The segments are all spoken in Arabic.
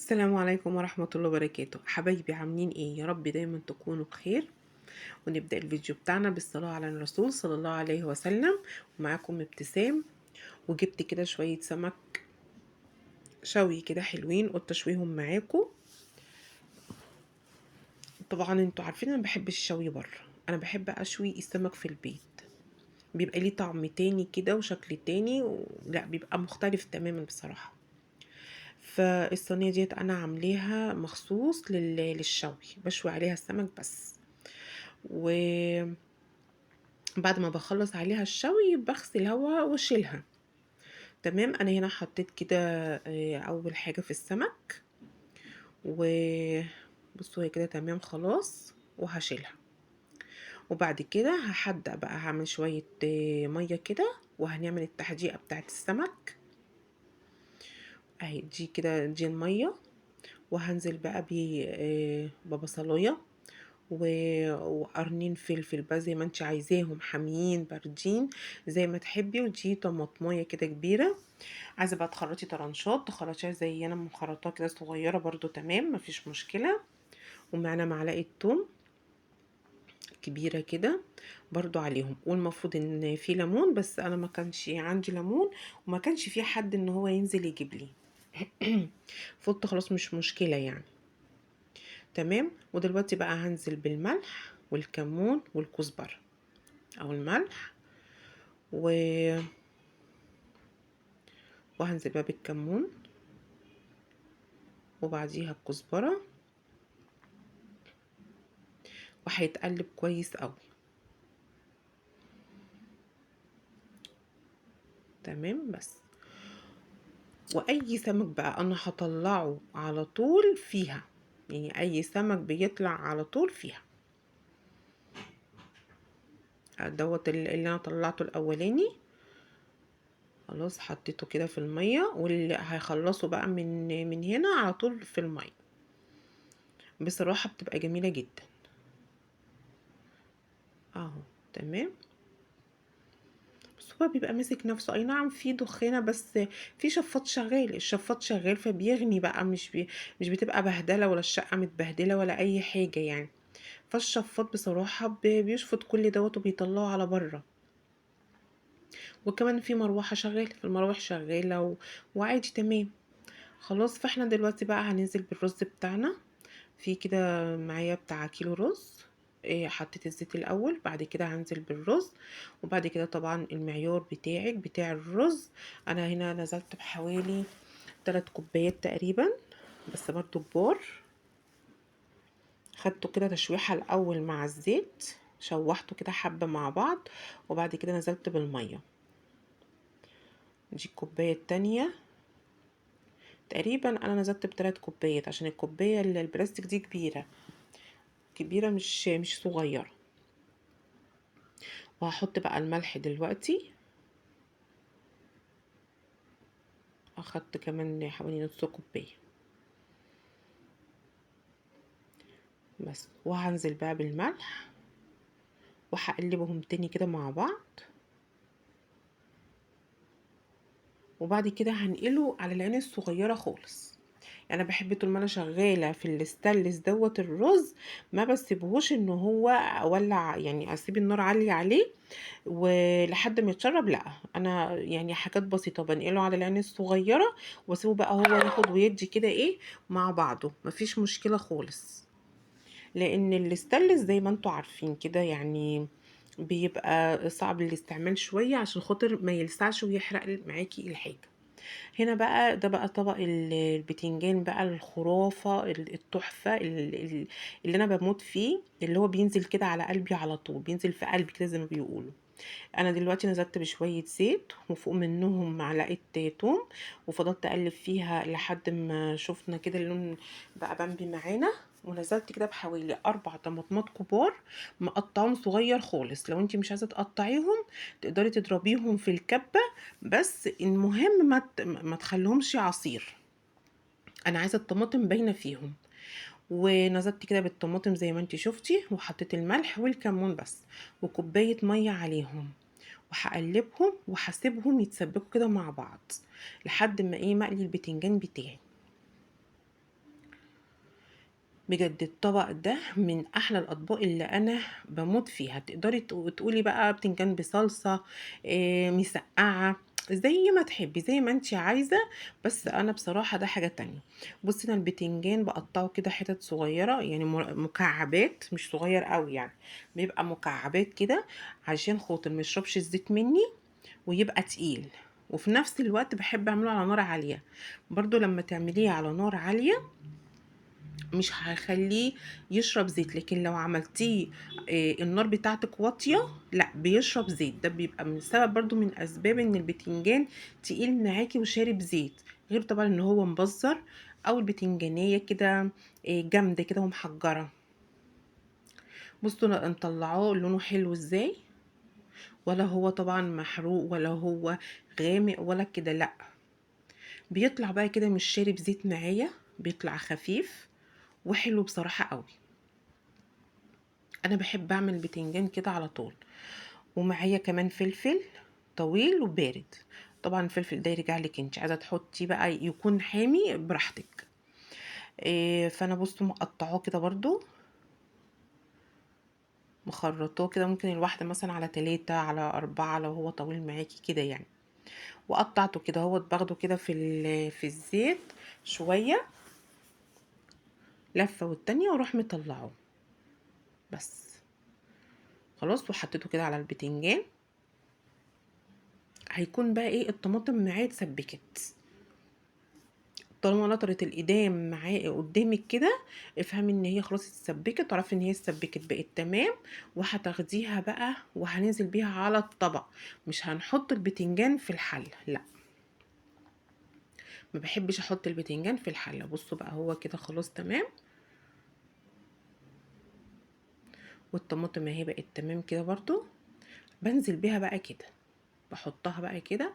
السلام عليكم ورحمة الله وبركاته. حبايبي عاملين ايه؟ يا رب دايما تكونوا بخير. ونبدأ الفيديو بتاعنا بالصلاة على الرسول صلى الله عليه وسلم. ومعاكم ابتسام. وجبت كده شوية سمك شوي كده حلوين، قلت اشويهم معاكم. طبعا انتوا عارفين انا بحب الشوي بره، انا بحب اشوي السمك في البيت. بيبقى ليه طعم تاني كده وشكل تاني لا بيبقى مختلف تماما بصراحة. فالصينية ديت انا عاملاها مخصوص للشوي، بشوي عليها السمك بس. وبعد ما بخلص عليها الشوي بغسلها واشيلها. تمام، انا هنا حطيت كده اول حاجة في السمك. وبصوا هي كده تمام خلاص، وهشيلها. وبعد كده هحدق بقى، هعمل شوية مية كده، وهنعمل التحديقة بتاعت السمك. اهي دي كده دي المية. وهنزل بقى ببصلاية وقرنين فلفل بقى زي ما انت عايزاهم، حاميين باردين زي ما تحبي. ودي طماطمايه كده كبيره، عايزه بقى تخرطي طرنشات تخرطيها زي انا مخرطاها كده صغيره برضو تمام مفيش مشكله. ومعنا معلقه توم كبيره كده برضو عليهم. والمفروض ان في ليمون، بس انا ما كانش عندي ليمون وما كانش في حد ان هو ينزل يجيب لي. فقلت خلاص مش مشكله يعني. تمام، ودلوقتي بقى هنزل بالملح والكمون والكزبره، او الملح و... وهنزل بقى بالكمون، وبعديها الكزبرة، وهيتقلب كويس قوي. تمام بس. واي سمك بقى انا هطلعه على طول فيها، يعني اي سمك بيطلع على طول فيها. دوت اللي انا طلعته الاولاني خلاص حطيته كده في المية، واللي هيخلصه بقى من هنا على طول في المية. بصراحة بتبقى جميلة جدا اهو. تمام، بس هو بيبقى ماسك نفسه، اي نعم في دخانة بس في شفاط شغال، الشفاط شغال فبيغني بقى، مش بتبقى بهدلة ولا الشقة متبهدلة ولا اي حاجة يعني. فالشفاط بصراحة بيشفط كل دوت وبيطلعه على بره. وكمان في مروحة شغالة، في المراوح شغالة وعادي تمام. خلاص، فاحنا دلوقتي بقى هننزل بالرز بتاعنا. في كده معايا بتاع كيلو رز. حطيت الزيت الاول، بعد كده هنزل بالرز. وبعد كده طبعا المعيار بتاعك بتاع الرز، انا هنا نزلت بحوالي 3 كوبايات تقريبا، بس برضو كبار. خدته كده تشويحة الاول مع الزيت، شوحته كده حبة مع بعض. وبعد كده نزلت بالمية. دي الكوباية التانية تقريبا، انا نزلت ب3 كوبايات عشان الكوباية اللي البلاستيك دي كبيرة كبيرة، مش صغيرة. وهحط بقى الملح دلوقتي. اخدت كمان حوالي نص كوباية بس. وهنزل بقى بالملح، وهقلبهم تاني كده مع بعض. وبعد كده هنقله على العين الصغيرة خالص. انا بحب طول ما انا شغاله في الاستانلس دوت الرز، ما بسيبهوش ان هو اولع، يعني اسيب النار عاليه عليه ولحد ما يتشرب. لا، انا يعني حاجات بسيطه بنقله على العين الصغيره، واسيبه بقى هو ياخد ويدي كده ايه مع بعضه، مفيش مشكله خالص. لان الاستانلس زي ما انتوا عارفين كده يعني بيبقى صعب الاستعمال شويه، عشان خاطر ما يلسعش ويحرق معاكي الحاجه. هنا بقى ده بقى طبق البتنجان بقى الخرافة التحفة اللي انا بموت فيه، اللي هو بينزل كده على قلبي على طول، بينزل في قلبي كده زي ما بيقولوا. انا دلوقتي نزلت بشوية زيت وفوق منهم معلقة توم، وفضلت اقلب فيها لحد ما شفنا كده اللون بقى بامبي معانا. ونزلت كده بحوالي 4 طماطمات كبار مقطعهم صغير خالص. لو انتي مش عايزه تقطعيهم تقدري تضربيهم في الكبه، بس المهم ما تخليهمش عصير. انا عايزه الطماطم باينه فيهم. ونزلت كده بالطماطم زي ما انتي شفتي، وحطيت الملح والكمون بس، وكوبايه ميه عليهم. وهقلبهم وهسيبهم يتسبكوا كده مع بعض لحد ما ايه مقلي البتنجان بتاعي. بجد الطبق ده من احلى الاطباق اللي انا بموت فيها. تقدري تقولي بقى بتنجان بصلصه، مسقعه، زي ما تحبي زي ما انتي عايزه. بس انا بصراحه ده حاجه تانية. بصي انا البتنجان بقطعه كده حتت صغيره، يعني مكعبات، مش صغير قوي يعني، بيبقى مكعبات كده عشان خاطر ما يشربش الزيت مني ويبقى تقيل. وفي نفس الوقت بحب اعمله على نار عاليه. برضو لما تعمليه على نار عاليه مش هيخليه يشرب زيت، لكن لو عملتيه النار بتاعتك واطية لا بيشرب زيت. ده بيبقى من سبب برضو من اسباب ان البتنجان تقيل معاكي وشارب زيت، غير طبعا ان هو مبزر او البتنجانية كده جامدة كده ومحجرة. بصوا نطلعوه لونه حلو ازاي، ولا هو طبعا محروق ولا هو غامق ولا كده، لا بيطلع بقى كده مش شارب زيت معايا، بيطلع خفيف وحلو بصراحة قوي. انا بحب اعمل بتنجان كده على طول. ومعايا كمان فلفل طويل وبارد. طبعا الفلفل ده يرجع لك انت عايزه تحطي بقى يكون حامي براحتك. فانا بصوا مقطعاه كده برضو، مخرطاه كده، ممكن الواحده مثلا على 3 على 4 لو هو طويل معاكي كده يعني. وقطعته كده، هو باخده كده في الزيت شويه، لفه والتانية، واروح مطلعه بس. خلاص وحطيته كده على البتنجان. هيكون بقى ايه، الطماطم معاه اتسبكت. طالما نطرت الإيدام معاه قدامك كده، افهمي ان هي خلاص اتسبكت، تعرفي ان هي اتسبكت بقت تمام. وهتاخديها بقى وهننزل بيها على الطبق. مش هنحط البتنجان في الحلة، لا، ما بحبش احط البتنجان في الحلة. بصوا بقى هو كده خلاص تمام، والطماطم اهي بقت تمام كده برضو. بنزل بيها بقى كده، بحطها بقى كده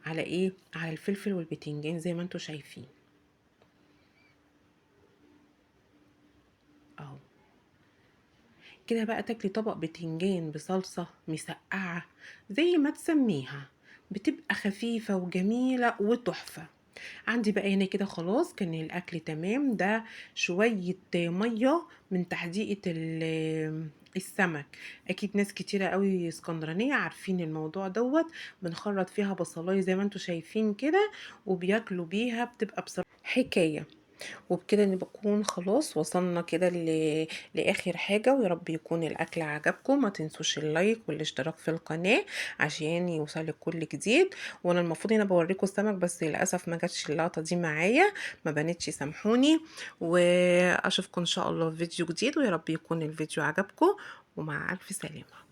على ايه، على الفلفل والبتنجان زي ما انتوا شايفين اهو. كده بقى تاكلي طبق بتنجان بصلصة مسقعة زي ما تسميها، بتبقى خفيفة وجميلة وتحفة. عندي بقى هنا كده خلاص كان الأكل تمام. ده شوية مية من تحديقة السمك. اكيد ناس كتيرة قوي اسكندرانية عارفين الموضوع دوت. بنخرط فيها بصلاية زي ما انتوا شايفين كده، وبياكلوا بيها، بتبقى بصراحة حكاية. وبكده نكون خلاص وصلنا كده لآخر حاجة. ويا رب يكون الأكل عجبكم. ما تنسوش اللايك والاشتراك في القناة عشان يوصلك كل جديد. وانا المفروض هنا بوريكم السمك، بس للأسف ما جاتش اللقطة دي معايا، ما بانتش، سامحوني. واشوفكم ان شاء الله في فيديو جديد، ويا رب يكون الفيديو عجبكم. ومع ألف سلامة.